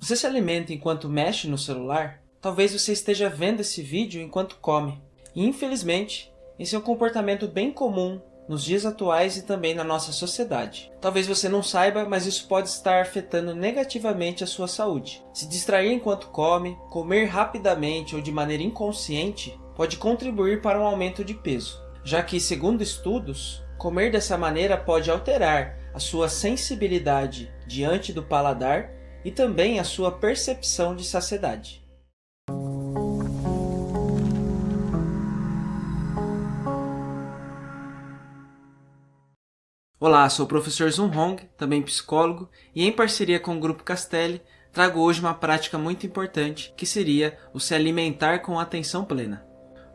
Você se alimenta enquanto mexe no celular? Talvez você esteja vendo esse vídeo enquanto come. E infelizmente, esse é um comportamento bem comum nos dias atuais e também na nossa sociedade. Talvez você não saiba, mas isso pode estar afetando negativamente a sua saúde. Se distrair enquanto come, comer rapidamente ou de maneira inconsciente, pode contribuir para um aumento de peso, já que, segundo estudos, comer dessa maneira pode alterar a sua sensibilidade diante do paladar e também a sua percepção de saciedade. Olá, sou o professor Zun Hong, também psicólogo, e em parceria com o Grupo Castelli, trago hoje uma prática muito importante, que seria o se alimentar com atenção plena.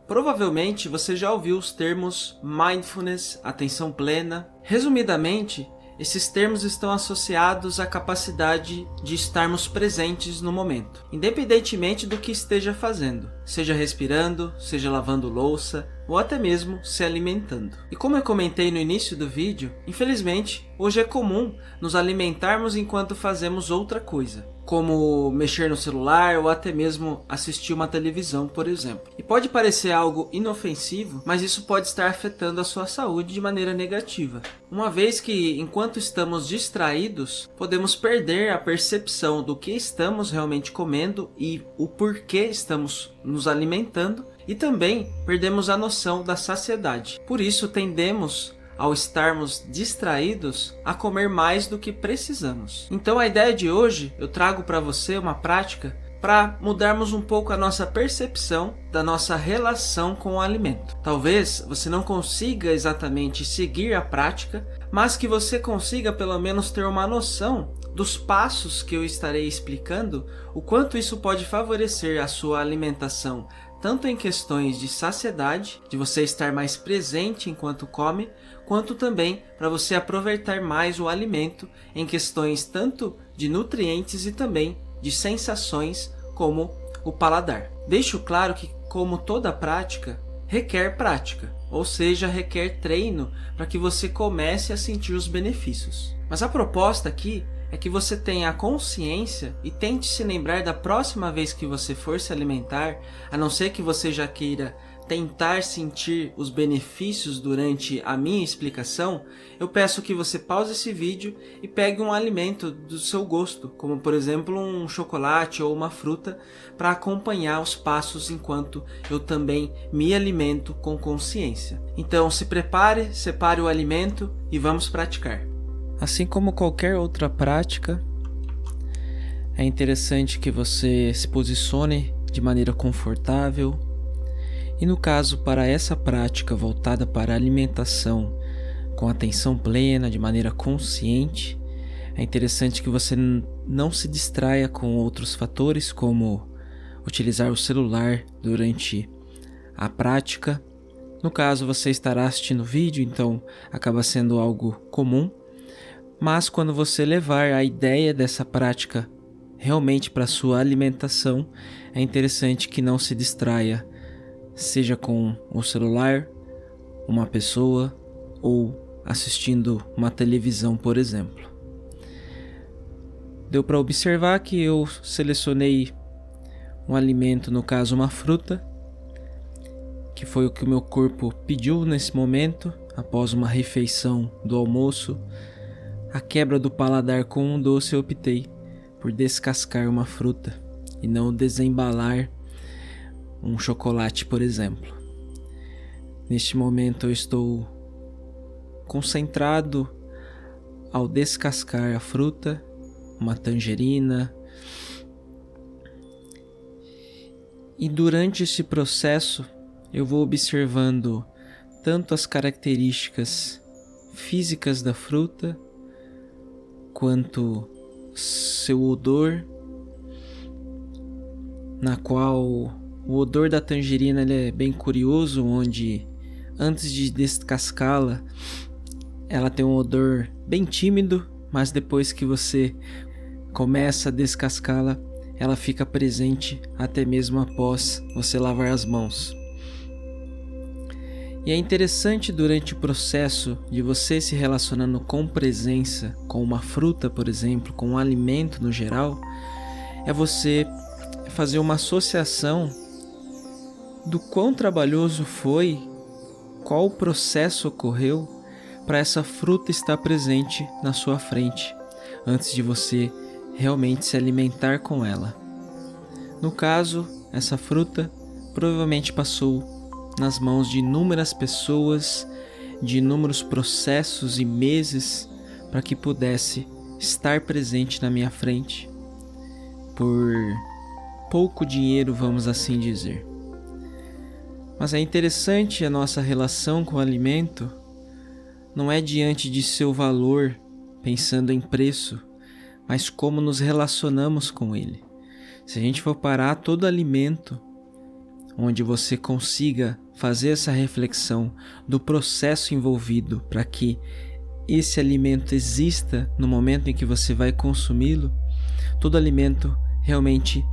Provavelmente você já ouviu os termos mindfulness, atenção plena. Resumidamente, esses termos estão associados à capacidade de estarmos presentes no momento, independentemente do que esteja fazendo, seja respirando, seja lavando louça ou até mesmo se alimentando. E como eu comentei no início do vídeo, infelizmente, hoje é comum nos alimentarmos enquanto fazemos outra coisa, como mexer no celular ou até mesmo assistir uma televisão, por exemplo. E pode parecer algo inofensivo, mas isso pode estar afetando a sua saúde de maneira negativa, uma vez que, enquanto estamos distraídos, podemos perder a percepção do que estamos realmente comendo e o porquê estamos nos alimentando, e também perdemos a noção da saciedade. Por isso, tendemos, ao estarmos distraídos, a comer mais do que precisamos. Então a ideia de hoje, eu trago para você uma prática para mudarmos um pouco a nossa percepção da nossa relação com o alimento. Talvez você não consiga exatamente seguir a prática, mas que você consiga pelo menos ter uma noção dos passos que eu estarei explicando, o quanto isso pode favorecer a sua alimentação, tanto em questões de saciedade, de você estar mais presente enquanto come, quanto também para você aproveitar mais o alimento em questões tanto de nutrientes e também de sensações como o paladar. Deixo claro que, como toda prática, requer prática, ou seja, requer treino para que você comece a sentir os benefícios. Mas a proposta aqui é que você tenha a consciência e tente se lembrar da próxima vez que você for se alimentar, a não ser que você já queira tentar sentir os benefícios durante a minha explicação, eu peço que você pause esse vídeo e pegue um alimento do seu gosto, como por exemplo um chocolate ou uma fruta, para acompanhar os passos enquanto eu também me alimento com consciência. Então se prepare, separe o alimento e vamos praticar. Assim como qualquer outra prática, é interessante que você se posicione de maneira confortável. E no caso, para essa prática voltada para a alimentação com atenção plena, de maneira consciente, é interessante que você não se distraia com outros fatores, como utilizar o celular durante a prática. No caso, você estará assistindo o vídeo, então acaba sendo algo comum. Mas quando você levar a ideia dessa prática realmente para a sua alimentação, é interessante que não se distraia, seja com o celular, uma pessoa ou assistindo uma televisão, por exemplo. Deu para observar que eu selecionei um alimento, no caso uma fruta, que foi o que o meu corpo pediu nesse momento, após uma refeição do almoço. A quebra do paladar com um doce, eu optei por descascar uma fruta e não desembalar um chocolate, por exemplo. Neste momento eu estou concentrado ao descascar a fruta, uma tangerina. E durante esse processo eu vou observando tanto as características físicas da fruta, quanto seu odor, na qual o odor da tangerina ele é bem curioso, onde antes de descascá-la, ela tem um odor bem tímido, mas depois que você começa a descascá-la, ela fica presente até mesmo após você lavar as mãos. E é interessante durante o processo de você se relacionando com presença, com uma fruta, por exemplo, com um alimento no geral, é você fazer uma associação do quão trabalhoso foi, qual o processo ocorreu para essa fruta estar presente na sua frente, antes de você realmente se alimentar com ela. No caso, essa fruta provavelmente passou nas mãos de inúmeras pessoas, de inúmeros processos e meses para que pudesse estar presente na minha frente por pouco dinheiro, vamos assim dizer. Mas é interessante a nossa relação com o alimento, não é diante de seu valor, pensando em preço, mas como nos relacionamos com ele. Se a gente for parar todo alimento, onde você consiga fazer essa reflexão do processo envolvido para que esse alimento exista no momento em que você vai consumi-lo, todo alimento realmente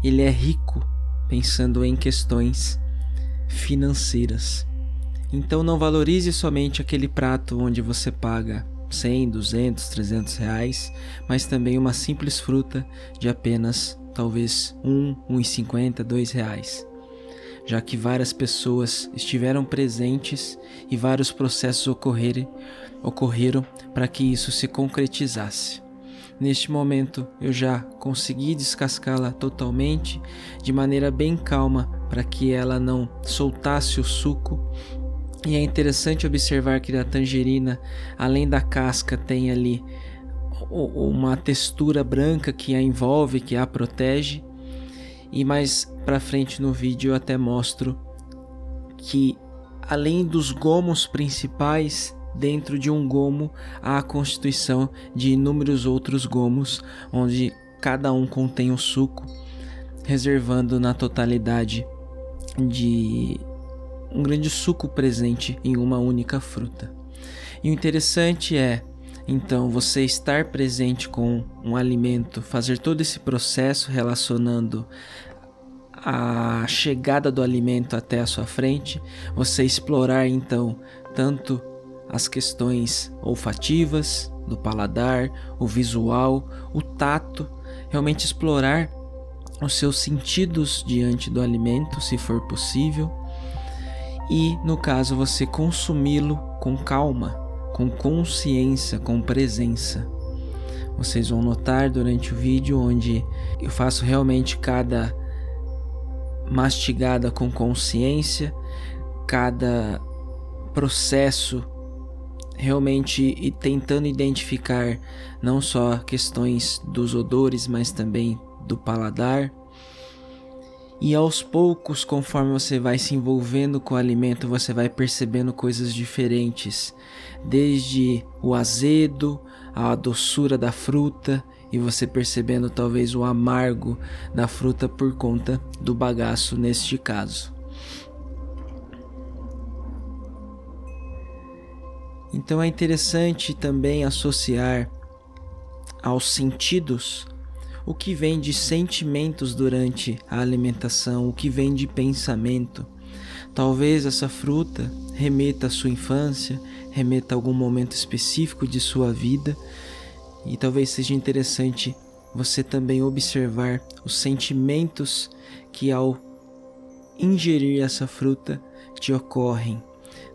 ele é rico, pensando em questões financeiras. Então não valorize somente aquele prato onde você paga 100, 200, 300 reais, mas também uma simples fruta de apenas talvez R$1,50, R$2, já que várias pessoas estiveram presentes e vários processos ocorreram para que isso se concretizasse. Neste momento eu já consegui descascá-la totalmente, de maneira bem calma, para que ela não soltasse o suco. E é interessante observar que a tangerina, além da casca, tem ali uma textura branca que a envolve, que a protege. E mais pra frente no vídeo eu até mostro que, além dos gomos principais, dentro de um gomo há a constituição de inúmeros outros gomos, onde cada um contém o suco, reservando na totalidade de um grande suco presente em uma única fruta. E o interessante é, então, você estar presente com um alimento, fazer todo esse processo relacionando a chegada do alimento até a sua frente, você explorar então tanto as questões olfativas, do paladar, o visual, o tato, realmente explorar os seus sentidos diante do alimento, se for possível, e no caso você consumi-lo com calma, com consciência, com presença. Vocês vão notar durante o vídeo onde eu faço realmente cada mastigada com consciência, cada processo realmente e tentando identificar não só questões dos odores, mas também do paladar. E aos poucos, conforme você vai se envolvendo com o alimento, você vai percebendo coisas diferentes, desde o azedo, a doçura da fruta, e você percebendo talvez o amargo da fruta por conta do bagaço neste caso. Então é interessante também associar aos sentidos o que vem de sentimentos durante a alimentação, o que vem de pensamento. Talvez essa fruta remeta à sua infância, remeta a algum momento específico de sua vida, e talvez seja interessante você também observar os sentimentos que ao ingerir essa fruta te ocorrem.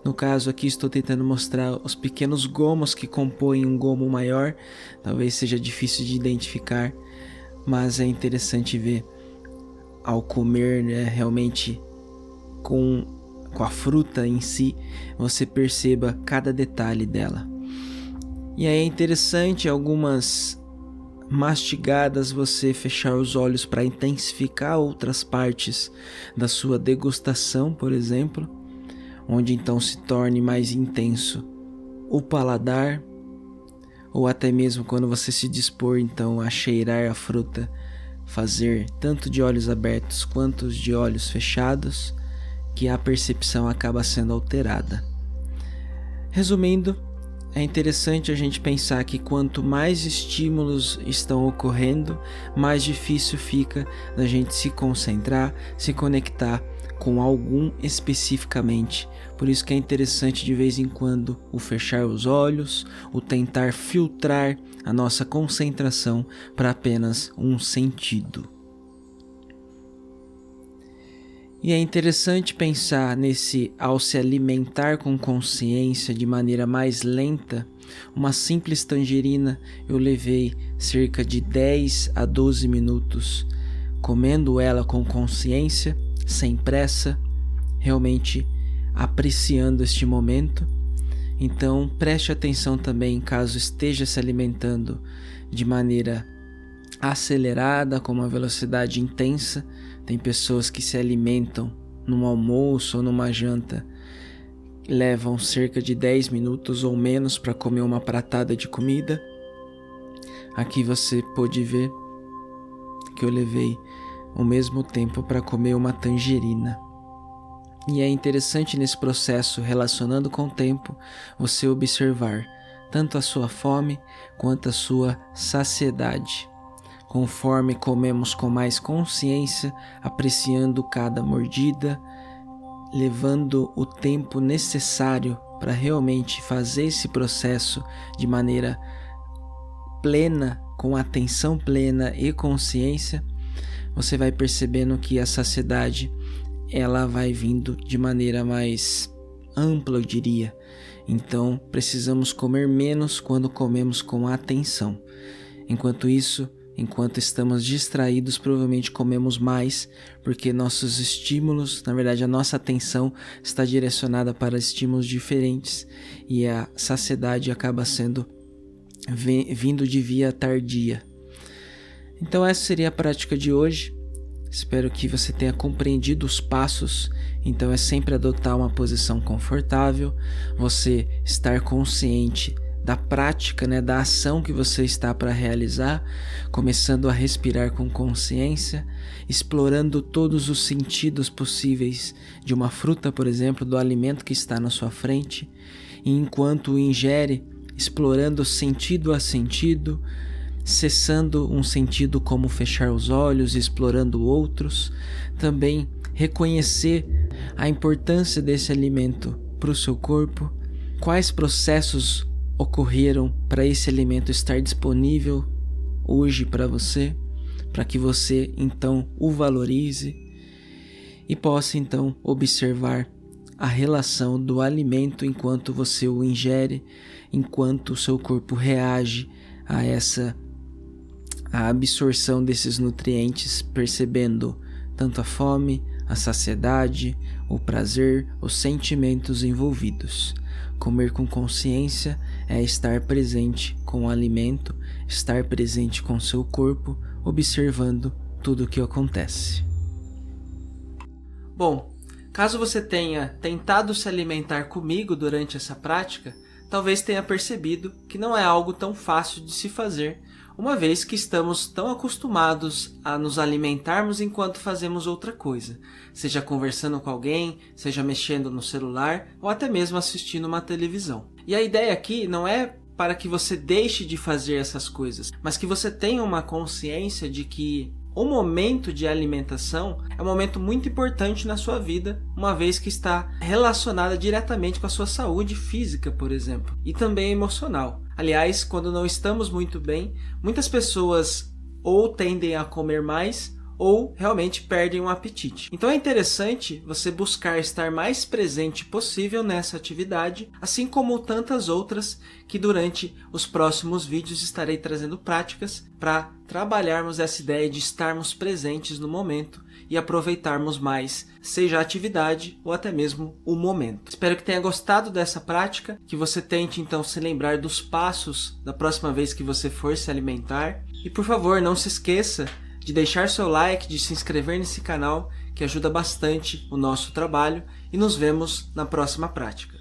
No caso aqui estou tentando mostrar os pequenos gomos que compõem um gomo maior, talvez seja difícil de identificar, mas é interessante ver ao comer, né, realmente com a fruta em si, você perceba cada detalhe dela. E aí é interessante algumas mastigadas você fechar os olhos para intensificar outras partes da sua degustação, por exemplo, onde então se torne mais intenso o paladar, ou até mesmo quando você se dispor então a cheirar a fruta, fazer tanto de olhos abertos quanto de olhos fechados, que a percepção acaba sendo alterada. Resumindo, é interessante a gente pensar que quanto mais estímulos estão ocorrendo, mais difícil fica da gente se concentrar, se conectar com algum especificamente. Por isso que é interessante de vez em quando o fechar os olhos, o tentar filtrar a nossa concentração para apenas um sentido. E é interessante pensar ao se alimentar com consciência de maneira mais lenta. Uma simples tangerina eu levei cerca de 10 a 12 minutos comendo ela com consciência, sem pressa, realmente apreciando este momento. Então preste atenção também caso esteja se alimentando de maneira acelerada, com uma velocidade intensa. Tem pessoas que se alimentam num almoço ou numa janta, levam cerca de 10 minutos ou menos para comer uma pratada de comida. Aqui você pode ver que eu levei o mesmo tempo para comer uma tangerina. E é interessante nesse processo, relacionando com o tempo, você observar tanto a sua fome quanto a sua saciedade. Conforme comemos com mais consciência, apreciando cada mordida, levando o tempo necessário para realmente fazer esse processo de maneira plena, com atenção plena e consciência, você vai percebendo que a saciedade ela vai vindo de maneira mais ampla, eu diria. Então precisamos comer menos quando comemos com atenção. Enquanto isso, enquanto estamos distraídos, provavelmente comemos mais, porque nossos estímulos, na verdade a nossa atenção está direcionada para estímulos diferentes e a saciedade acaba sendo vindo de via tardia. Então essa seria a prática de hoje. Espero que você tenha compreendido os passos. Então é sempre adotar uma posição confortável, você estar consciente da prática, da ação que você está para realizar, começando a respirar com consciência, explorando todos os sentidos possíveis de uma fruta, por exemplo, do alimento que está na sua frente, e enquanto o ingere, explorando sentido a sentido, cessando um sentido como fechar os olhos, explorando outros. Também reconhecer a importância desse alimento para o seu corpo, quais processos ocorreram para esse alimento estar disponível hoje para você, para que você então o valorize e possa então observar a relação do alimento enquanto você o ingere, enquanto o seu corpo reage a absorção desses nutrientes, percebendo tanto a fome, a saciedade, o prazer, os sentimentos envolvidos. Comer com consciência é estar presente com o alimento, estar presente com seu corpo, observando tudo o que acontece. Bom, caso você tenha tentado se alimentar comigo durante essa prática, talvez tenha percebido que não é algo tão fácil de se fazer, uma vez que estamos tão acostumados a nos alimentarmos enquanto fazemos outra coisa, seja conversando com alguém, seja mexendo no celular ou até mesmo assistindo uma televisão. E a ideia aqui não é para que você deixe de fazer essas coisas, mas que você tenha uma consciência de que o momento de alimentação é um momento muito importante na sua vida, uma vez que está relacionada diretamente com a sua saúde física, por exemplo, e também emocional. Aliás, quando não estamos muito bem, muitas pessoas ou tendem a comer mais ou realmente perdem o apetite. Então é interessante você buscar estar mais presente possível nessa atividade, assim como tantas outras que durante os próximos vídeos estarei trazendo práticas para trabalharmos essa ideia de estarmos presentes no momento e aproveitarmos mais, seja a atividade ou até mesmo o momento. Espero que tenha gostado dessa prática, que você tente então se lembrar dos passos da próxima vez que você for se alimentar. E por favor, não se esqueça de deixar seu like, de se inscrever nesse canal, que ajuda bastante o nosso trabalho, e nos vemos na próxima prática.